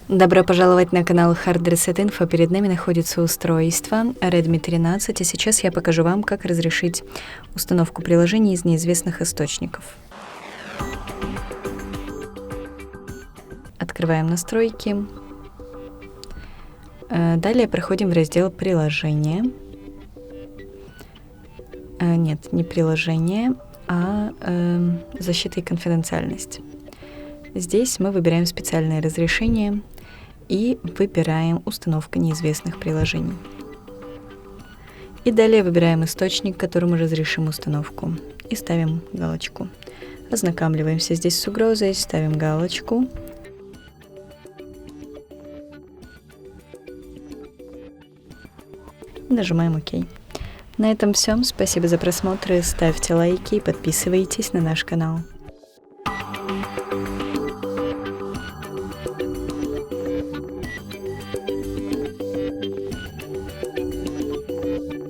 Добро пожаловать на канал Hard Reset Info. Перед нами находится устройство Redmi 13, а сейчас я покажу вам, как разрешить установку приложений из неизвестных источников. Открываем настройки. Далее проходим в раздел «Приложения». Нет, не приложение, а защита и конфиденциальность. Здесь мы выбираем специальное разрешение и выбираем установку неизвестных приложений. И далее выбираем источник, которому разрешим установку, и ставим галочку. Ознакомливаемся здесь с угрозой, ставим галочку. И нажимаем ОК. На этом все. Спасибо за просмотр. Ставьте лайки и подписывайтесь на наш канал.